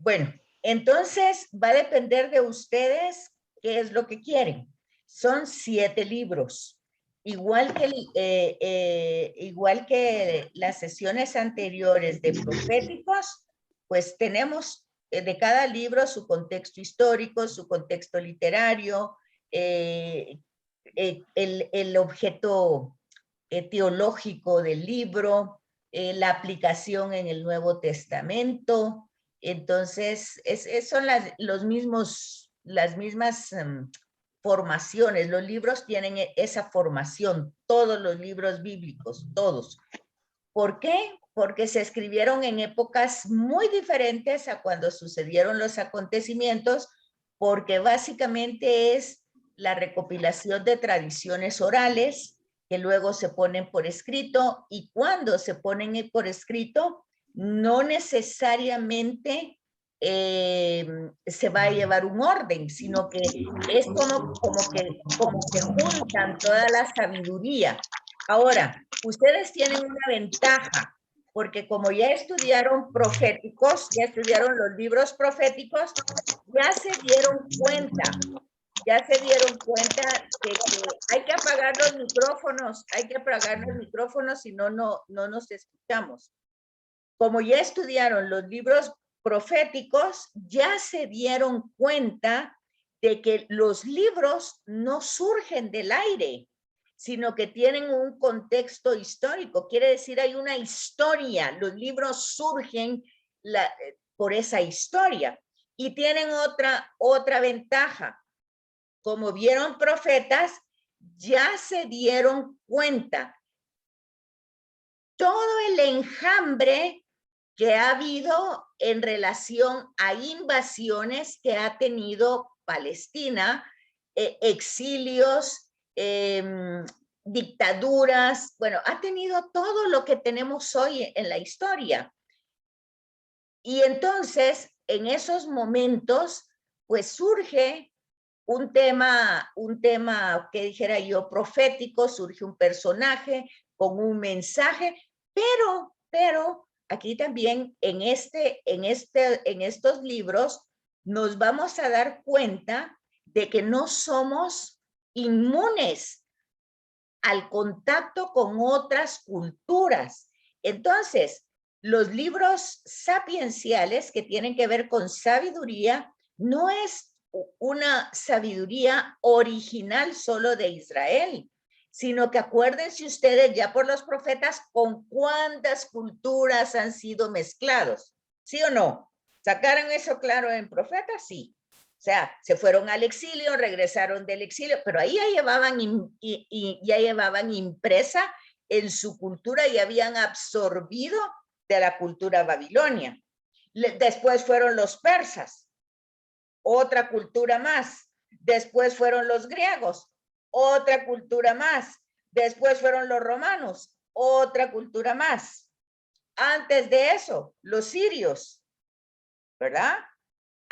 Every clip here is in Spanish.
Bueno, entonces va a depender de ustedes qué es lo que quieren. Son 7 libros. Igual que las sesiones anteriores de proféticos, pues tenemos de cada libro su contexto histórico, su contexto literario, el objeto teológico del libro, la aplicación en el Nuevo Testamento. Entonces, son las mismas formaciones. Los libros tienen esa formación, todos los libros bíblicos, todos. ¿Por qué? Porque se escribieron en épocas muy diferentes a cuando sucedieron los acontecimientos, porque básicamente es la recopilación de tradiciones orales que luego se ponen por escrito, y cuando se ponen por escrito, no necesariamente se va a llevar un orden, sino que es como que juntan toda la sabiduría. Ahora, ustedes tienen una ventaja, porque como ya estudiaron proféticos, ya estudiaron los libros proféticos, ya se dieron cuenta de que hay que apagar los micrófonos, si no, no nos escuchamos. Como ya estudiaron los libros proféticos, ya se dieron cuenta de que los libros no surgen del aire, sino que tienen un contexto histórico. Quiere decir, hay una historia. Los libros surgen por esa historia. Y tienen otra ventaja. Como vieron profetas, ya se dieron cuenta. Todo el enjambre que ha habido en relación a invasiones que ha tenido Palestina, exilios, dictaduras, bueno, ha tenido todo lo que tenemos hoy en la historia. Y entonces, en esos momentos, pues surge un tema, que dijera yo, profético, surge un personaje con un mensaje, pero aquí también en estos libros nos vamos a dar cuenta de que no somos inmunes al contacto con otras culturas. Entonces, los libros sapienciales que tienen que ver con sabiduría no es una sabiduría original solo de Israel, sino que acuérdense ustedes ya por los profetas con cuántas culturas han sido mezclados, ¿sí o no? ¿Sacaron eso claro en profetas? Sí. O sea, se fueron al exilio, regresaron del exilio, pero ahí ya llevaban impresa en su cultura y habían absorbido de la cultura babilonia. Después fueron los persas, otra cultura más. Después fueron los griegos, otra cultura más. Después fueron los romanos, otra cultura más. Antes de eso, los sirios, ¿verdad?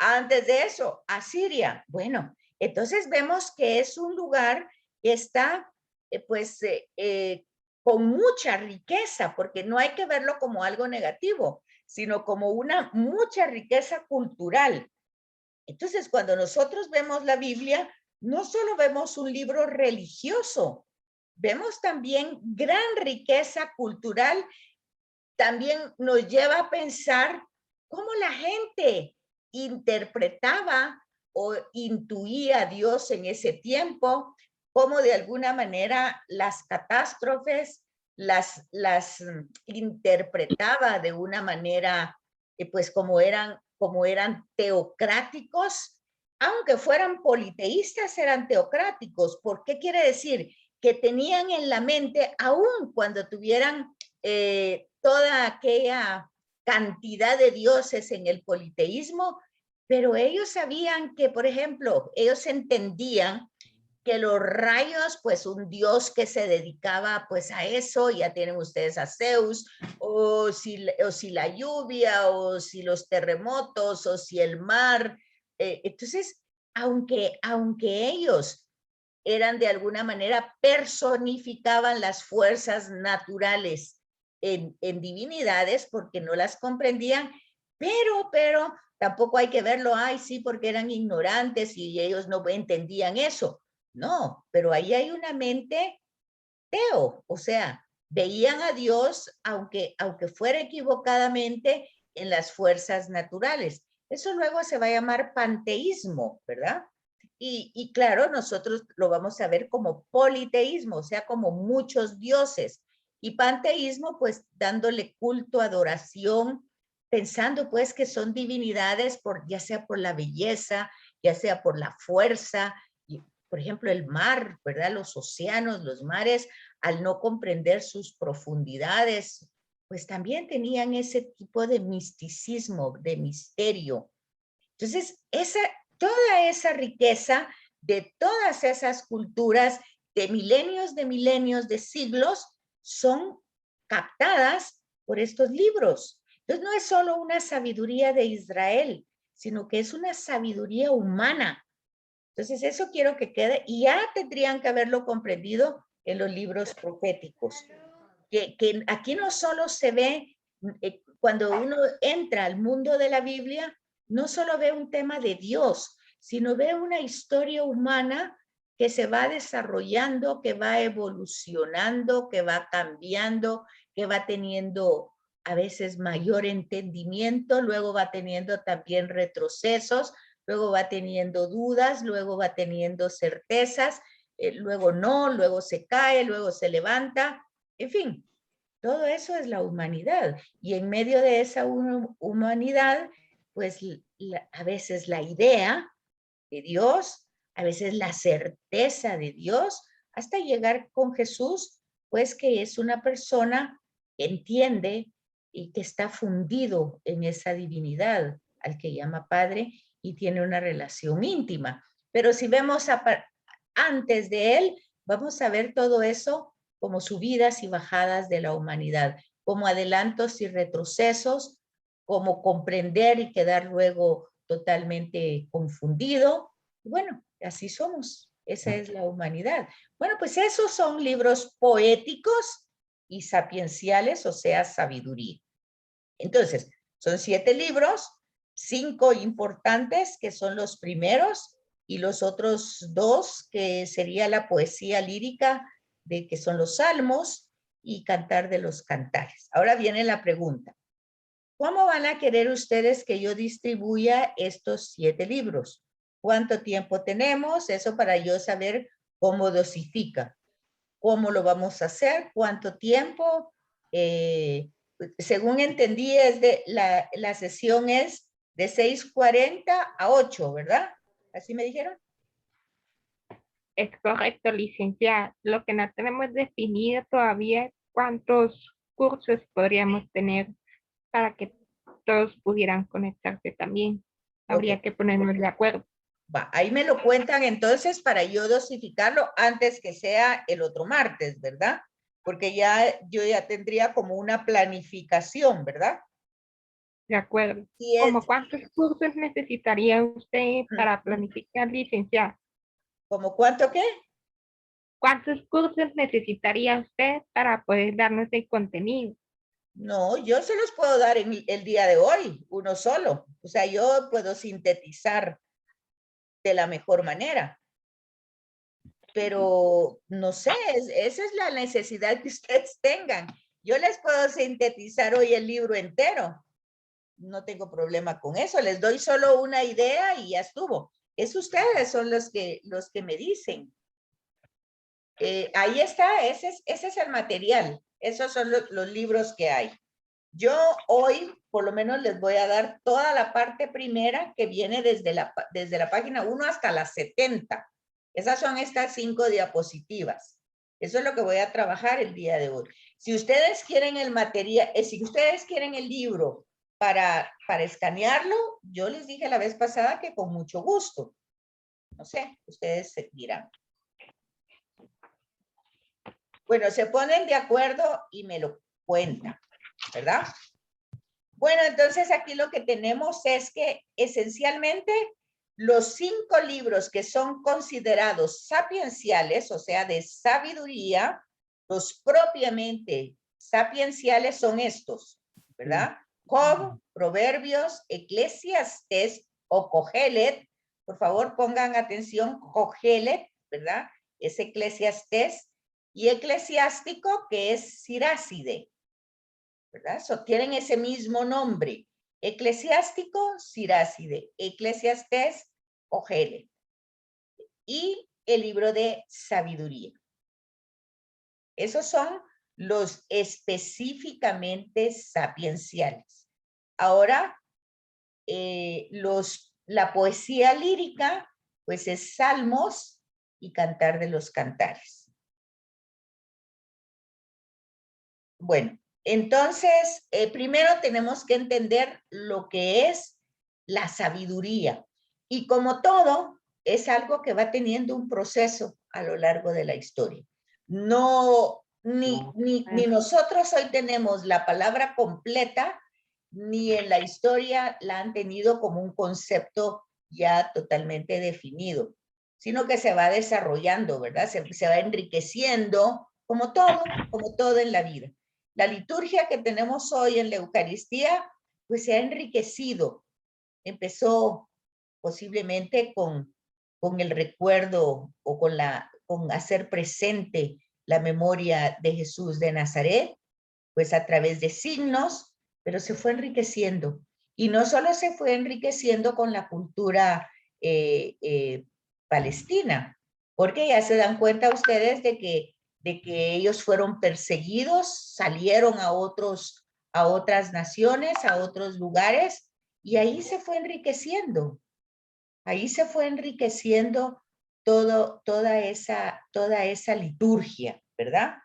Antes de eso, Asiria. Bueno, entonces vemos que es un lugar que está, con mucha riqueza, porque no hay que verlo como algo negativo, sino como una mucha riqueza cultural. Entonces, cuando nosotros vemos la Biblia, no solo vemos un libro religioso, vemos también gran riqueza cultural. También nos lleva a pensar cómo la gente interpretaba o intuía a Dios en ese tiempo, cómo de alguna manera las catástrofes las interpretaba de una manera, pues como eran teocráticos, aunque fueran politeístas, eran teocráticos. ¿Por qué quiere decir? Que tenían en la mente, aun cuando tuvieran toda aquella cantidad de dioses en el politeísmo, pero ellos sabían que, por ejemplo, ellos entendían que los rayos, pues un dios que se dedicaba pues a eso, ya tienen ustedes a Zeus, o si la lluvia, o si los terremotos, o si el mar. Entonces, aunque ellos eran de alguna manera, personificaban las fuerzas naturales en divinidades porque no las comprendían, Pero tampoco hay que verlo, ay, sí, porque eran ignorantes y ellos no entendían eso. No, pero ahí hay una mente teo, o sea, veían a Dios, aunque fuera equivocadamente, en las fuerzas naturales. Eso luego se va a llamar panteísmo, ¿verdad? Y claro, nosotros lo vamos a ver como politeísmo, o sea, como muchos dioses. Y panteísmo, pues dándole culto, adoración, pensando pues que son divinidades, ya sea por la belleza, ya sea por la fuerza, por ejemplo, el mar, ¿verdad? Los océanos, los mares, al no comprender sus profundidades, pues también tenían ese tipo de misticismo, de misterio. Entonces, toda esa riqueza de todas esas culturas de milenios, de siglos, son captadas por estos libros. Entonces, no es solo una sabiduría de Israel, sino que es una sabiduría humana. Entonces, eso quiero que quede, y ya tendrían que haberlo comprendido en los libros proféticos, que aquí no solo se ve, cuando uno entra al mundo de la Biblia, no solo ve un tema de Dios, sino ve una historia humana que se va desarrollando, que va evolucionando, que va cambiando, que va teniendo a veces mayor entendimiento, luego va teniendo también retrocesos, luego va teniendo dudas, luego va teniendo certezas, luego no, luego se cae, luego se levanta, en fin, todo eso es la humanidad. Y en medio de esa humanidad, pues a veces la idea de Dios, a veces la certeza de Dios, hasta llegar con Jesús, pues que es una persona que entiende y que está fundido en esa divinidad al que llama Padre y tiene una relación íntima. Pero si vemos antes de él, vamos a ver todo eso como subidas y bajadas de la humanidad, como adelantos y retrocesos, como comprender y quedar luego totalmente confundido. Bueno, así somos, esa es la humanidad. Bueno, pues esos son libros poéticos y sapienciales, o sea, sabiduría. Entonces, son 7 libros, 5 importantes que son los primeros y los otros 2 que sería la poesía lírica de que son los salmos y cantar de los cantares. Ahora viene la pregunta. ¿Cómo van a querer ustedes que yo distribuya estos 7 libros? ¿Cuánto tiempo tenemos? Eso para yo saber cómo dosifica. ¿Cómo lo vamos a hacer? ¿Cuánto tiempo? Según entendí, la sesión es de 6:40 a 8, ¿verdad? ¿Así me dijeron? Es correcto, licenciada. Lo que no tenemos definido todavía es cuántos cursos podríamos tener para que todos pudieran conectarse también. Ok, Habría que ponernos de acuerdo. va, ahí me lo cuentan entonces para yo dosificarlo antes que sea el otro martes, ¿verdad? Porque yo ya tendría como una planificación, ¿verdad? De acuerdo. Y ¿Cómo cuántos cursos necesitaría usted para planificar, licenciada? ¿como cuánto qué? ¿Cuántos cursos necesitaría usted para poder darnos el contenido? No, yo se los puedo dar en el día de hoy, uno solo. O sea, yo puedo sintetizar de la mejor manera, pero no sé, esa es la necesidad que ustedes tengan. Yo les puedo sintetizar hoy el libro entero. No tengo problema con eso. Les doy solo una idea y ya estuvo. Es ustedes son los que me dicen. Ahí está, ese es el material. Esos son los libros que hay. Yo hoy, por lo menos, les voy a dar toda la parte primera que viene desde la página 1 hasta la 70. Esas son estas 5 diapositivas. Eso es lo que voy a trabajar el día de hoy. Si ustedes quieren el material, si ustedes quieren el libro para escanearlo, yo les dije la vez pasada que con mucho gusto. No sé, ustedes se dirán. Bueno, se ponen de acuerdo y me lo cuentan, ¿verdad? Bueno, entonces aquí lo que tenemos es que esencialmente los 5 libros que son considerados sapienciales, o sea, de sabiduría, los propiamente sapienciales son estos, ¿verdad? Job, Proverbios, Eclesiastés o Cogelet. Por favor, pongan atención, Cogelet, ¿verdad? Es Eclesiastés. Y Eclesiástico, que es Siráside, ¿verdad? Tienen ese mismo nombre. Eclesiástico, Siráside. Eclesiastés, Cogelet. Y el libro de sabiduría. Esos son los específicamente sapienciales. Ahora, la poesía lírica, pues es Salmos y Cantar de los Cantares. Bueno, entonces, primero tenemos que entender lo que es la sabiduría. Y como todo, es algo que va teniendo un proceso a lo largo de la historia. No, ni nosotros hoy tenemos la palabra completa, ni en la historia la han tenido como un concepto ya totalmente definido, sino que se va desarrollando, ¿verdad? Se va enriqueciendo, como todo en la vida. La liturgia que tenemos hoy en la Eucaristía, pues se ha enriquecido. Empezó posiblemente con el recuerdo o con hacer presente la memoria de Jesús de Nazaret, pues a través de signos, pero se fue enriqueciendo. Y no solo se fue enriqueciendo con la cultura palestina, porque ya se dan cuenta ustedes de que ellos fueron perseguidos, salieron a otras naciones, a otros lugares, y ahí se fue enriqueciendo. Ahí se fue enriqueciendo toda esa liturgia, ¿verdad?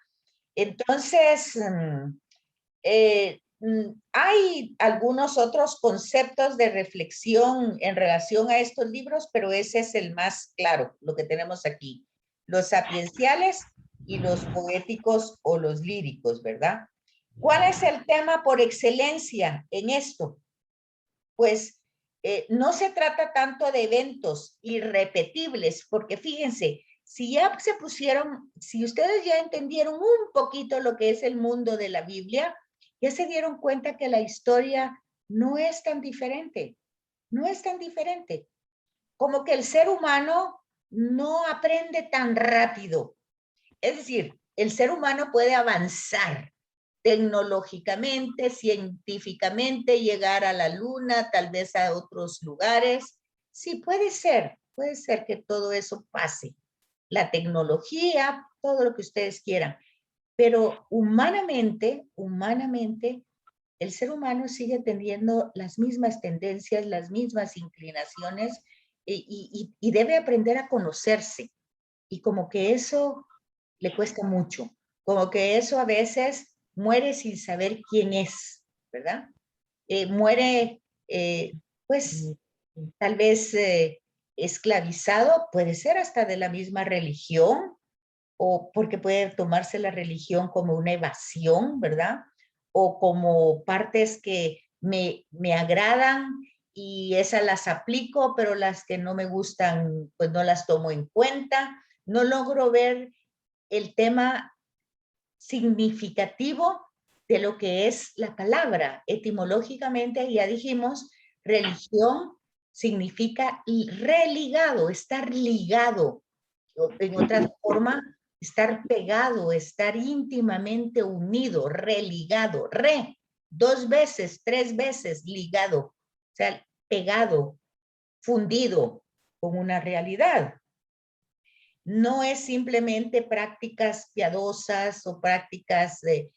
Entonces, hay algunos otros conceptos de reflexión en relación a estos libros, pero ese es el más claro, lo que tenemos aquí. Los sapienciales y los poéticos o los líricos, ¿verdad? ¿Cuál es el tema por excelencia en esto? Pues no se trata tanto de eventos irrepetibles, porque fíjense, si ya se pusieron, si ustedes ya entendieron un poquito lo que es el mundo de la Biblia, ya se dieron cuenta que la historia no es tan diferente, no es tan diferente. Como que el ser humano no aprende tan rápido. Es decir, el ser humano puede avanzar tecnológicamente, científicamente, llegar a la luna, tal vez a otros lugares. Sí, puede ser que todo eso pase. La tecnología, todo lo que ustedes quieran. Pero humanamente, el ser humano sigue teniendo las mismas tendencias, las mismas inclinaciones y debe aprender a conocerse. Y como que eso le cuesta mucho, como que eso a veces muere sin saber quién es, ¿verdad? Muere, pues, tal vez esclavizado, puede ser hasta de la misma religión, o porque puede tomarse la religión como una evasión, ¿verdad? O como partes que me agradan y esas las aplico, pero las que no me gustan, pues no las tomo en cuenta. No logro ver el tema significativo de lo que es la palabra. Etimológicamente, ya dijimos, religión significa religado, estar ligado. En otra forma, estar pegado, estar íntimamente unido, religado, dos veces, tres veces ligado, o sea, pegado, fundido con una realidad. No es simplemente prácticas piadosas o prácticas de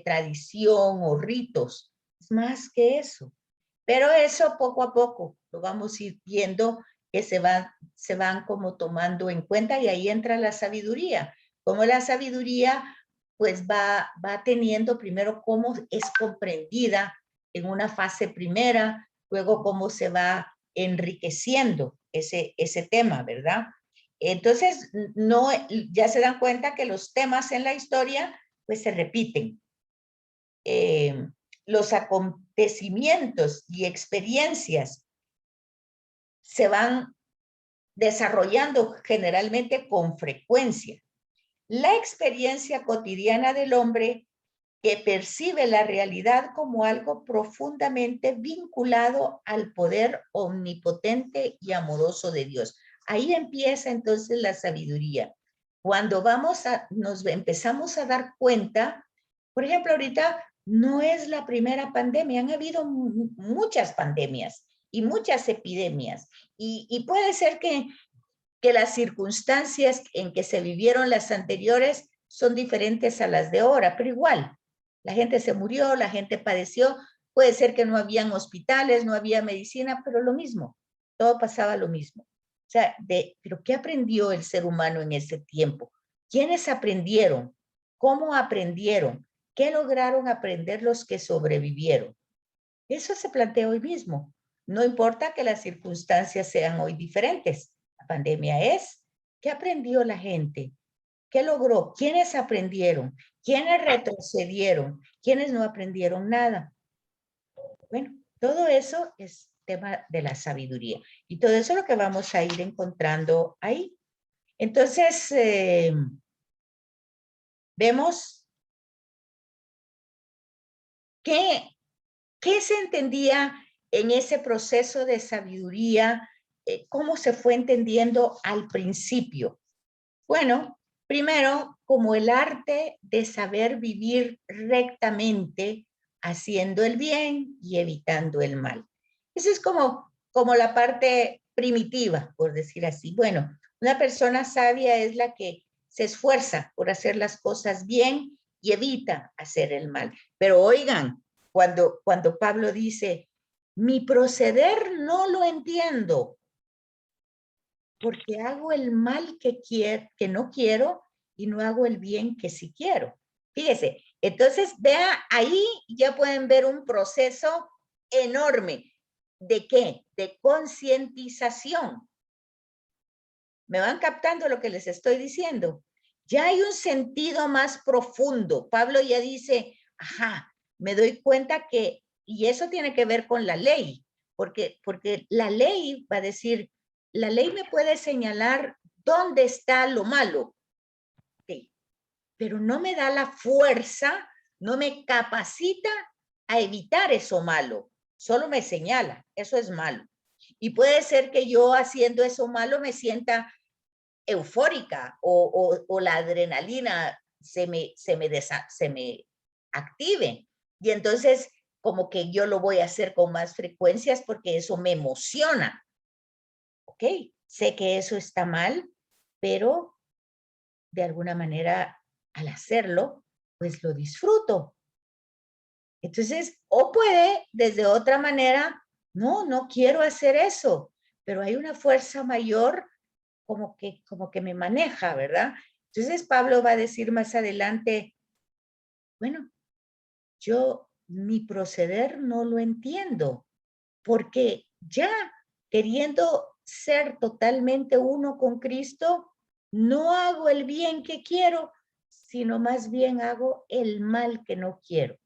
tradición o ritos, es más que eso. Pero eso poco a poco lo vamos a ir viendo que se van como tomando en cuenta y ahí entra la sabiduría. Como la sabiduría pues va teniendo primero cómo es comprendida en una fase primera, luego cómo se va enriqueciendo ese tema, ¿verdad? Entonces, ya se dan cuenta que los temas en la historia pues se repiten. Los acontecimientos y experiencias se van desarrollando generalmente con frecuencia. La experiencia cotidiana del hombre que percibe la realidad como algo profundamente vinculado al poder omnipotente y amoroso de Dios. Ahí empieza entonces la sabiduría. Cuando nos empezamos a dar cuenta, por ejemplo, ahorita no es la primera pandemia, han habido muchas pandemias y muchas epidemias, y puede ser que las circunstancias en que se vivieron las anteriores son diferentes a las de ahora, pero igual, la gente se murió, la gente padeció, puede ser que no habían hospitales, no había medicina, pero lo mismo, todo pasaba lo mismo. O sea, pero ¿qué aprendió el ser humano en ese tiempo? ¿Quiénes aprendieron? ¿Cómo aprendieron? ¿Qué lograron aprender los que sobrevivieron? Eso se plantea hoy mismo. No importa que las circunstancias sean hoy diferentes. La pandemia es, ¿qué aprendió la gente? ¿Qué logró? ¿Quiénes aprendieron? ¿Quiénes retrocedieron? ¿Quiénes no aprendieron nada? Bueno, todo eso es tema de la sabiduría. Y todo eso es lo que vamos a ir encontrando ahí. Entonces, vemos qué se entendía en ese proceso de sabiduría, cómo se fue entendiendo al principio. Bueno, primero, como el arte de saber vivir rectamente, haciendo el bien y evitando el mal. Eso es como la parte primitiva, por decir así. Bueno, una persona sabia es la que se esfuerza por hacer las cosas bien y evita hacer el mal. Pero oigan, cuando Pablo dice, mi proceder no lo entiendo, porque hago el mal que no quiero y no hago el bien que sí quiero. Fíjese, entonces vea, ahí ya pueden ver un proceso enorme. ¿De qué? De concientización. ¿Me van captando lo que les estoy diciendo? Ya hay un sentido más profundo. Pablo ya dice, ajá, me doy cuenta que, y eso tiene que ver con la ley, porque la ley va a decir, la ley me puede señalar dónde está lo malo, sí, pero no me da la fuerza, no me capacita a evitar eso malo, solo me señala, eso es malo. Y puede ser que yo haciendo eso malo me sienta eufórica o la adrenalina se me active. Y entonces como que yo lo voy a hacer con más frecuencias porque eso me emociona. Ok, sé que eso está mal, pero de alguna manera al hacerlo, pues lo disfruto. Entonces, o puede desde otra manera, no quiero hacer eso, pero hay una fuerza mayor como que me maneja, ¿verdad? Entonces Pablo va a decir más adelante, bueno, mi proceder no lo entiendo, porque ya queriendo ser totalmente uno con Cristo, no hago el bien que quiero, sino más bien hago el mal que no quiero.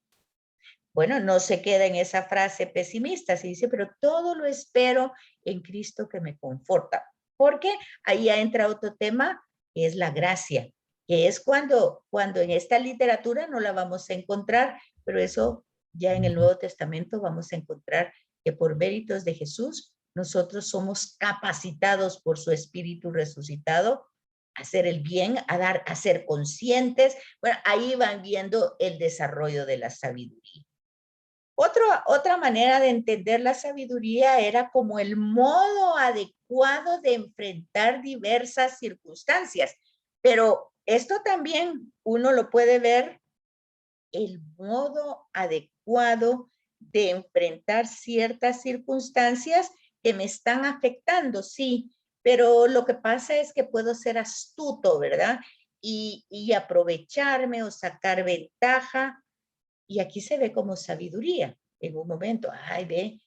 Bueno, no se queda en esa frase pesimista, se dice, pero todo lo espero en Cristo que me conforta. Porque ahí entra otro tema, que es la gracia, que es cuando en esta literatura no la vamos a encontrar, pero eso ya en el Nuevo Testamento vamos a encontrar que por méritos de Jesús, nosotros somos capacitados por su Espíritu resucitado a hacer el bien, a ser conscientes. Bueno, ahí van viendo el desarrollo de la sabiduría. Otra manera de entender la sabiduría era como el modo adecuado de enfrentar diversas circunstancias. Pero esto también uno lo puede ver, el modo adecuado de enfrentar ciertas circunstancias que me están afectando, sí, pero lo que pasa es que puedo ser astuto, ¿verdad? Y aprovecharme o sacar ventaja, y aquí se ve como sabiduría. En un momento, ay, ve,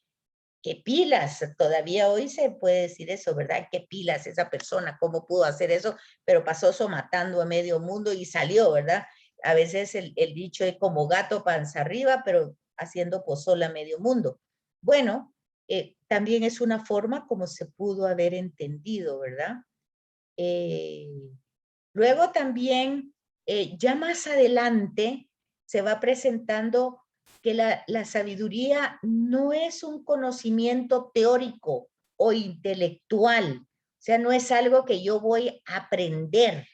qué pilas, todavía hoy se puede decir eso, ¿verdad? Qué pilas esa persona, cómo pudo hacer eso, pero pasó eso matando a medio mundo y salió, ¿verdad? A veces el dicho es como gato panza arriba, pero haciendo pozole a medio mundo. Bueno, también es una forma como se pudo haber entendido, ¿verdad? Luego también, ya más adelante, se va presentando que la sabiduría no es un conocimiento teórico o intelectual, o sea, no es algo que yo voy a aprender,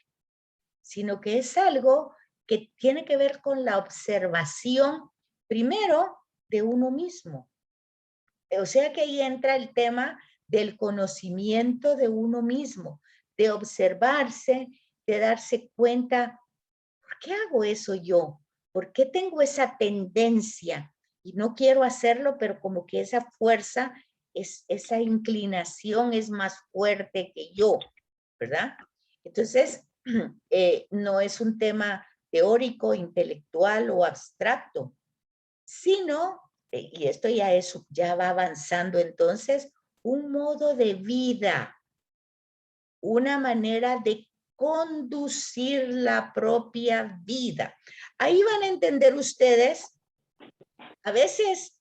sino que es algo que tiene que ver con la observación, primero, de uno mismo. O sea que ahí entra el tema del conocimiento de uno mismo, de observarse, de darse cuenta, ¿por qué hago eso yo? ¿Por qué tengo esa tendencia? Y no quiero hacerlo, pero como que esa fuerza, esa inclinación es más fuerte que yo, ¿verdad? Entonces, no es un tema teórico, intelectual o abstracto, sino, y esto ya va avanzando entonces, un modo de vida, una manera de conducir la propia vida. Ahí van a entender ustedes, a veces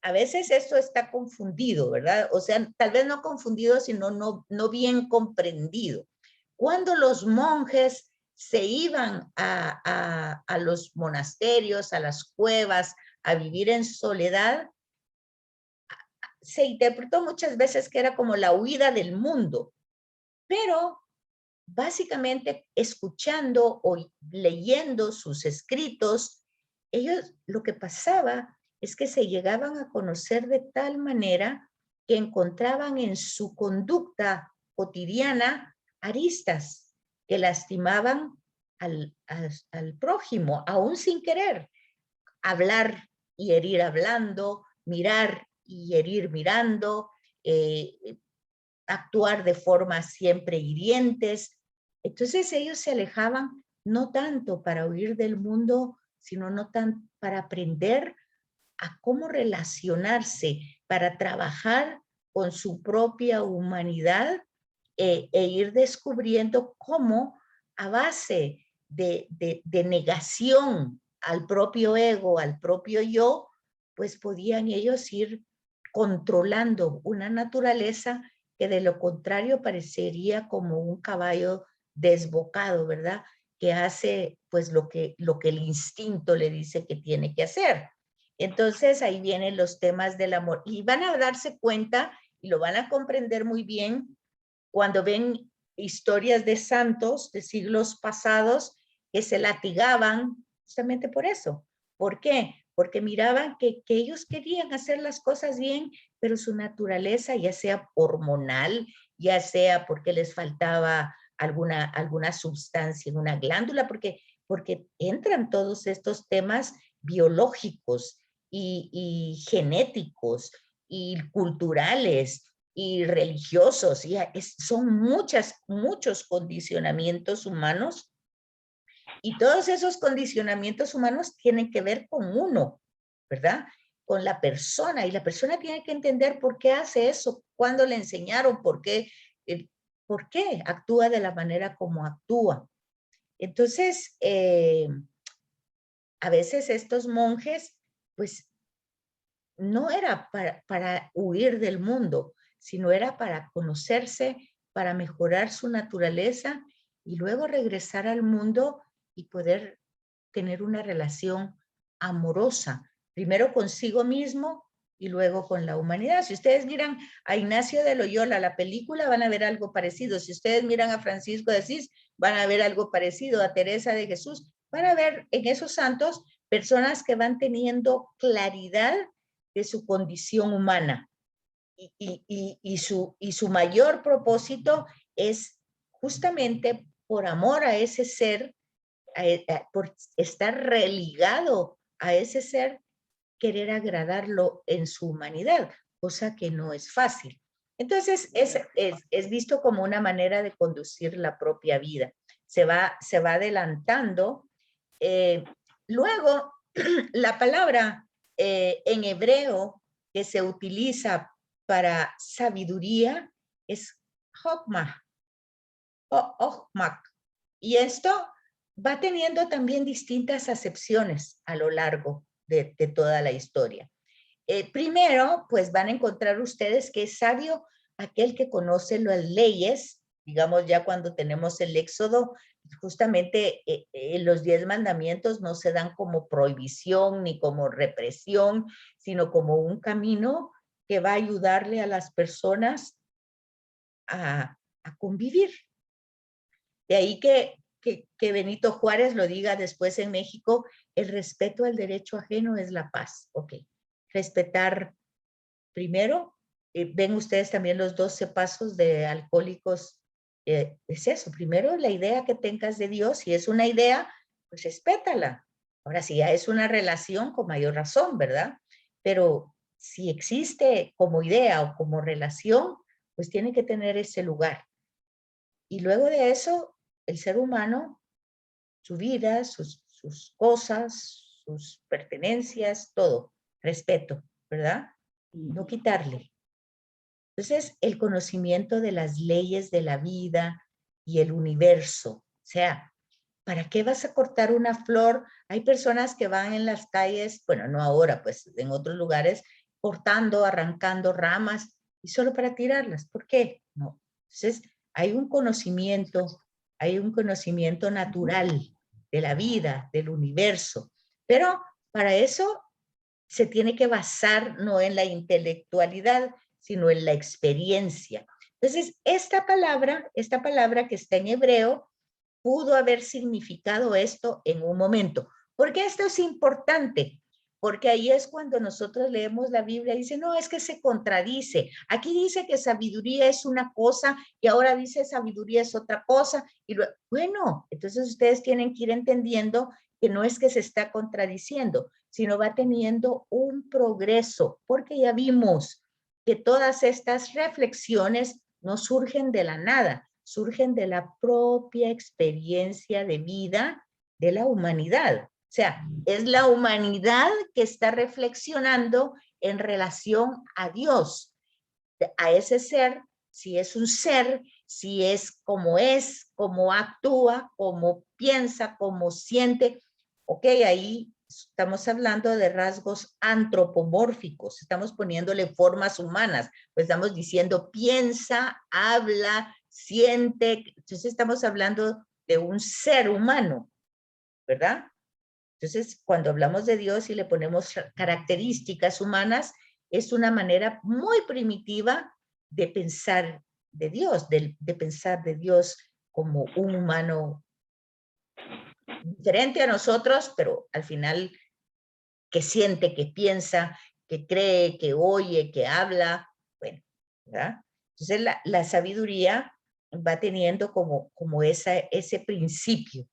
esto está confundido, ¿verdad? O sea, tal vez no confundido, sino no bien comprendido. Cuando los monjes se iban a los monasterios, a las cuevas, a vivir en soledad, se interpretó muchas veces que era como la huida del mundo, pero básicamente escuchando o leyendo sus escritos, ellos lo que pasaba es que se llegaban a conocer de tal manera que encontraban en su conducta cotidiana aristas que lastimaban al prójimo, aún sin querer. Hablar y herir hablando, mirar y herir mirando, eh, actuar de formas siempre hirientes. Entonces ellos se alejaban no tanto para huir del mundo, sino no tan para aprender a cómo relacionarse, para trabajar con su propia humanidad e ir descubriendo cómo a base de negación al propio ego, al propio yo, pues podían ellos ir controlando una naturaleza que de lo contrario parecería como un caballo desbocado, ¿verdad? Que hace pues lo que el instinto le dice que tiene que hacer. Entonces ahí vienen los temas del amor y van a darse cuenta y lo van a comprender muy bien cuando ven historias de santos de siglos pasados que se latigaban justamente por eso. ¿Por qué? Porque miraban que ellos querían hacer las cosas bien, pero su naturaleza, ya sea hormonal, ya sea porque les faltaba alguna sustancia en una glándula, porque entran todos estos temas biológicos y genéticos y culturales y religiosos, son muchos condicionamientos humanos y todos esos condicionamientos humanos tienen que ver con uno, ¿verdad? Con la persona y la persona tiene que entender por qué hace eso, cuándo le enseñaron, por qué actúa de la manera como actúa. Entonces, a veces estos monjes, pues no era para huir del mundo, sino era para conocerse, para mejorar su naturaleza y luego regresar al mundo y poder tener una relación amorosa, primero consigo mismo y luego con la humanidad. Si ustedes miran a Ignacio de Loyola, la película, van a ver algo parecido. Si ustedes miran a Francisco de Asís, van a ver algo parecido. A Teresa de Jesús, van a ver en esos santos personas que van teniendo claridad de su condición humana. Y su mayor propósito es justamente por amor a ese ser, por estar religado a ese ser, querer agradarlo en su humanidad, cosa que no es fácil. Entonces es visto como una manera de conducir la propia vida. Se va adelantando. Luego, la palabra en hebreo que se utiliza para sabiduría es hokmah o ochmak. Y esto va teniendo también distintas acepciones a lo largo de toda la historia. Primero, pues van a encontrar ustedes que es sabio aquel que conoce las leyes digamos ya cuando tenemos el Éxodo, justamente los 10 mandamientos no se dan como prohibición ni como represión, sino como un camino que va a ayudarle a las personas a convivir. De ahí que Benito Juárez lo diga después en México, el respeto al derecho ajeno es la paz. Ok, respetar primero, ven ustedes también los 12 pasos de Alcohólicos, es eso, primero la idea que tengas de Dios, si es una idea, pues respétala. Ahora, si ya es una relación, con mayor razón, ¿verdad? Pero si existe como idea o como relación, pues tiene que tener ese lugar. Y luego de eso, el ser humano, su vida, sus cosas, sus pertenencias, todo, respeto, ¿verdad? No quitarle. Entonces, el conocimiento de las leyes de la vida y el universo. O sea, ¿para qué vas a cortar una flor? Hay personas que van en las calles, bueno, no ahora, pues en otros lugares, cortando, arrancando ramas y solo para tirarlas. ¿Por qué? No. Entonces, hay un conocimiento natural de la vida, del universo. Pero para eso se tiene que basar no en la intelectualidad, sino en la experiencia. Entonces, esta palabra que está en hebreo, pudo haber significado esto en un momento. ¿Por qué esto es importante? Porque ahí es cuando nosotros leemos la Biblia y dice, no, es que se contradice. Aquí dice que sabiduría es una cosa y ahora dice sabiduría es otra cosa. Y bueno, entonces ustedes tienen que ir entendiendo que no es que se está contradiciendo, sino va teniendo un progreso, porque ya vimos que todas estas reflexiones no surgen de la nada, surgen de la propia experiencia de vida de la humanidad. O sea, es la humanidad que está reflexionando en relación a Dios, a ese ser, si es un ser, si es, cómo actúa, cómo piensa, cómo siente. Ok, ahí estamos hablando de rasgos antropomórficos, estamos poniéndole formas humanas, pues estamos diciendo piensa, habla, siente, entonces estamos hablando de un ser humano, ¿verdad? Entonces, cuando hablamos de Dios y le ponemos características humanas, es una manera muy primitiva de pensar de Dios, de pensar de Dios como un humano diferente a nosotros, pero al final que siente, que piensa, que cree, que oye, que habla, bueno, ¿verdad? Entonces la sabiduría va teniendo como ese principio.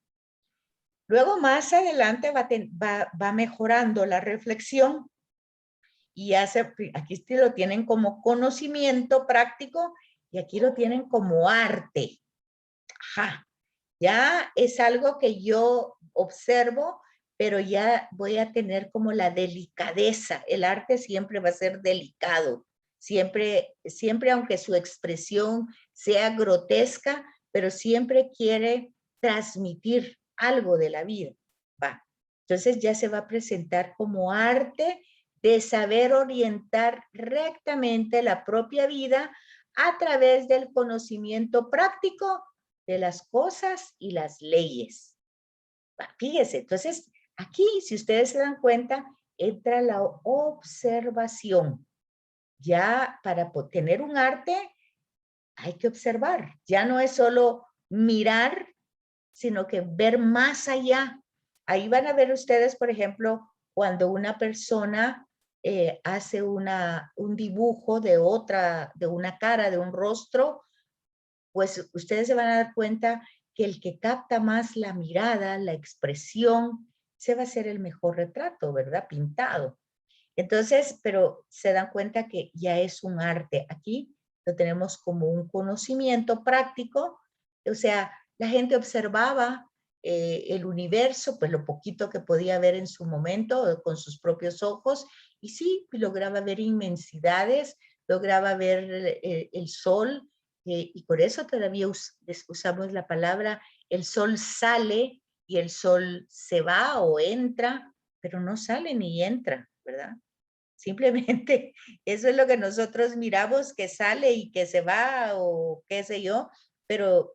Luego más adelante va mejorando la reflexión y aquí lo tienen como conocimiento práctico y aquí lo tienen como arte. Ajá. Ya es algo que yo observo, pero ya voy a tener como la delicadeza. El arte siempre va a ser delicado, siempre, siempre aunque su expresión sea grotesca, pero siempre quiere transmitir algo de la vida. Va. Entonces ya se va a presentar como arte de saber orientar rectamente la propia vida a través del conocimiento práctico de las cosas y las leyes. Fíjese, entonces aquí, si ustedes se dan cuenta, entra la observación. Ya para tener un arte hay que observar. Ya no es solo mirar, sino que ver más allá. Ahí van a ver ustedes, por ejemplo, cuando una persona hace un dibujo de una cara, de un rostro, pues ustedes se van a dar cuenta que el que capta más la mirada, la expresión, se va a hacer el mejor retrato, ¿verdad? Pintado. Entonces, pero se dan cuenta que ya es un arte. Aquí lo tenemos como un conocimiento práctico, o sea, la gente observaba el universo, pues lo poquito que podía ver en su momento con sus propios ojos, y sí, lograba ver inmensidades, lograba ver el sol, y por eso todavía usamos la palabra, el sol sale y el sol se va o entra, pero no sale ni entra, ¿verdad? Simplemente eso es lo que nosotros miramos que sale y que se va o qué sé yo,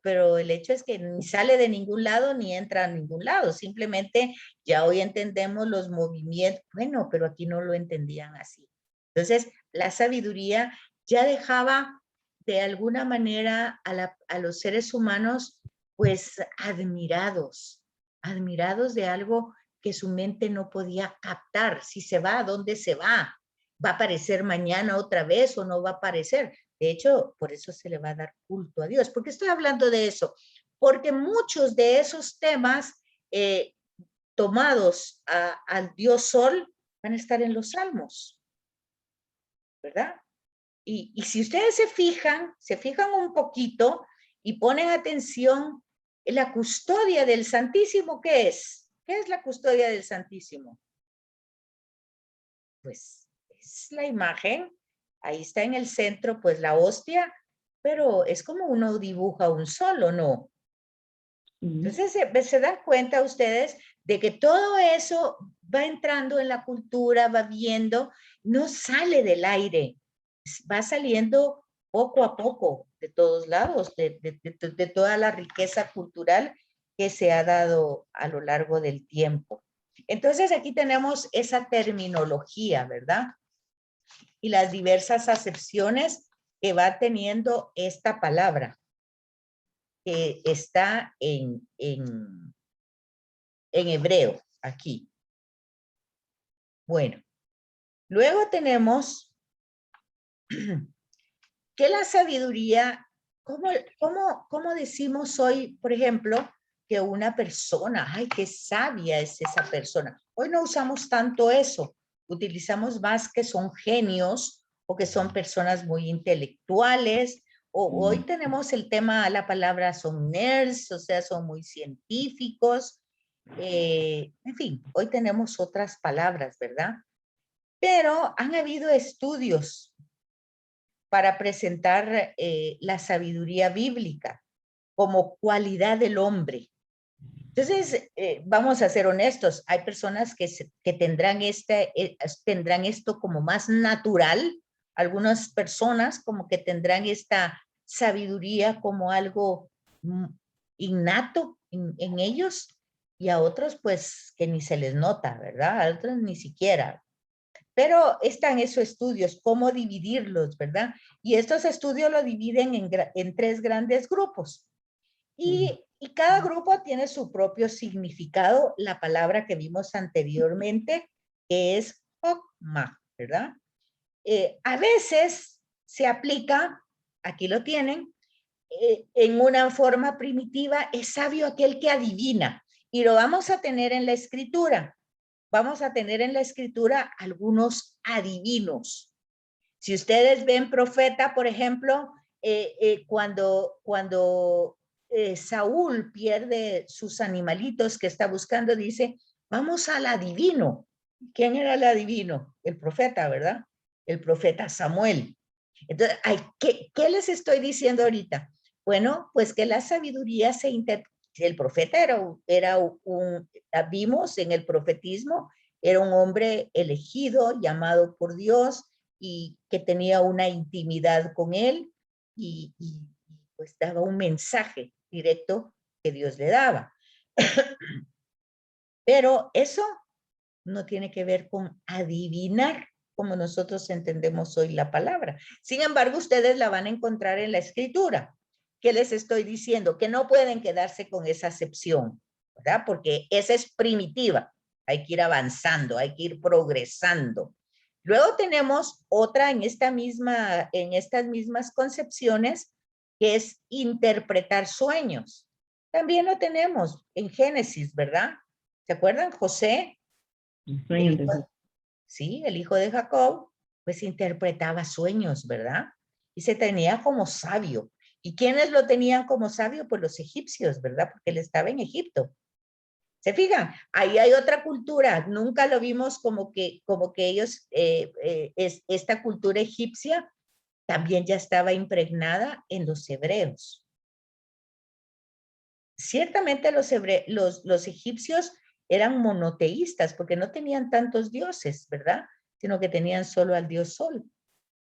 pero el hecho es que ni sale de ningún lado ni entra a ningún lado. Simplemente ya hoy entendemos los movimientos. Bueno, pero aquí no lo entendían así. Entonces, la sabiduría ya dejaba de alguna manera a los seres humanos pues admirados de algo que su mente no podía captar. Si se va, ¿a dónde se va? ¿Va a aparecer mañana otra vez o no va a aparecer? De hecho, por eso se le va a dar culto a Dios. ¿Por qué estoy hablando de eso? Porque muchos de esos temas tomados al Dios Sol van a estar en los Salmos, ¿verdad? Y si ustedes se fijan un poquito y ponen atención, la custodia del Santísimo, ¿qué es? ¿Qué es la custodia del Santísimo? Pues es la imagen, ahí está en el centro, pues la hostia, pero es como uno dibuja un sol, ¿o no? Entonces se dan cuenta ustedes de que todo eso va entrando en la cultura, va viendo, no sale del aire, va saliendo poco a poco de todos lados, de toda la riqueza cultural que se ha dado a lo largo del tiempo. Entonces aquí tenemos esa terminología, ¿verdad? Y las diversas acepciones que va teniendo esta palabra, que está en hebreo aquí. Bueno, luego tenemos que la sabiduría, ¿cómo decimos hoy, por ejemplo, que una persona, ay, qué sabia es esa persona? Hoy no usamos tanto eso, utilizamos más que son genios o que son personas muy intelectuales, o hoy tenemos el tema, la palabra son nerds, o sea, son muy científicos, en fin, hoy tenemos otras palabras, ¿verdad? Pero han habido estudios para presentar la sabiduría bíblica como cualidad del hombre. Entonces, vamos a ser honestos, hay personas que tendrán esto como más natural, algunas personas como que tendrán esta sabiduría como algo innato en ellos, y a otros pues que ni se les nota, ¿verdad? A otros ni siquiera. Pero están esos estudios, cómo dividirlos, ¿verdad? Y estos estudios lo dividen en tres grandes grupos. Y cada grupo tiene su propio significado, la palabra que vimos anteriormente, que es Hokmah, ¿verdad? A veces se aplica, aquí lo tienen, en una forma primitiva, es sabio aquel que adivina. Y lo vamos a tener en la escritura. Vamos a tener en la escritura algunos adivinos. Si ustedes ven profeta, por ejemplo, cuando Saúl pierde sus animalitos que está buscando, dice, vamos al adivino. ¿Quién era el adivino? El profeta, ¿verdad? El profeta Samuel. Entonces, ¿qué les estoy diciendo ahorita? Bueno, pues que la sabiduría el profeta vimos en el profetismo, era un hombre elegido, llamado por Dios, y que tenía una intimidad con él y pues daba un mensaje directo que Dios le daba. Pero eso no tiene que ver con adivinar como nosotros entendemos hoy la palabra. Sin embargo, ustedes la van a encontrar en la escritura. ¿Qué les estoy diciendo? Que no pueden quedarse con esa acepción, ¿verdad? Porque esa es primitiva. Hay que ir avanzando, hay que ir progresando. Luego tenemos otra en estas mismas concepciones, que es interpretar sueños. También lo tenemos en Génesis, ¿verdad? ¿Se acuerdan? José, el hijo de Jacob, pues interpretaba sueños, ¿verdad? Y se tenía como sabio. ¿Y quiénes lo tenían como sabio? Pues los egipcios, ¿verdad? Porque él estaba en Egipto. ¿Se fijan? Ahí hay otra cultura. Nunca lo vimos como que ellos, esta cultura egipcia también ya estaba impregnada en los hebreos. Ciertamente los egipcios eran monoteístas porque no tenían tantos dioses, ¿verdad? Sino que tenían solo al dios Sol.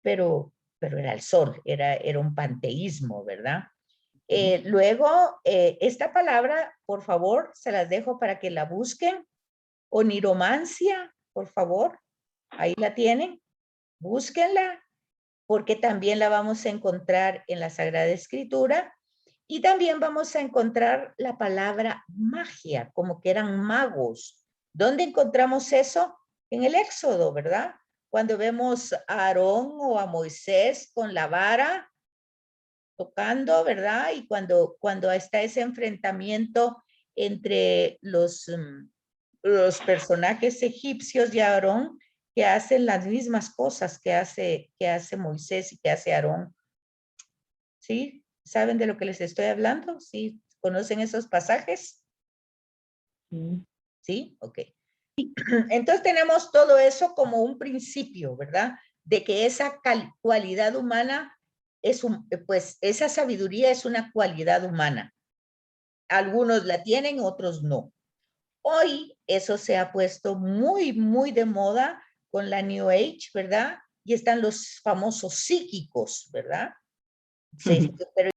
Pero era el Sol, era un panteísmo, ¿verdad? Luego, esta palabra, por favor, se las dejo para que la busquen. Oniromancia, por favor. Ahí la tienen. Búsquenla, porque también la vamos a encontrar en la Sagrada Escritura. Y también vamos a encontrar la palabra magia, como que eran magos. ¿Dónde encontramos eso? En el Éxodo, ¿verdad? Cuando vemos a Aarón o a Moisés con la vara tocando, ¿verdad? Y cuando está ese enfrentamiento entre los personajes egipcios y Aarón, que hacen las mismas cosas que hace Moisés y que hace Aarón. ¿Sí? ¿Saben de lo que les estoy hablando? ¿Sí? ¿Conocen esos pasajes? ¿Sí? Ok. Entonces tenemos todo eso como un principio, ¿verdad? De que esa cualidad humana pues esa sabiduría es una cualidad humana. Algunos la tienen, otros no. Hoy eso se ha puesto muy, muy de moda con la New Age, ¿verdad? Y están los famosos psíquicos, ¿verdad? Sí, pero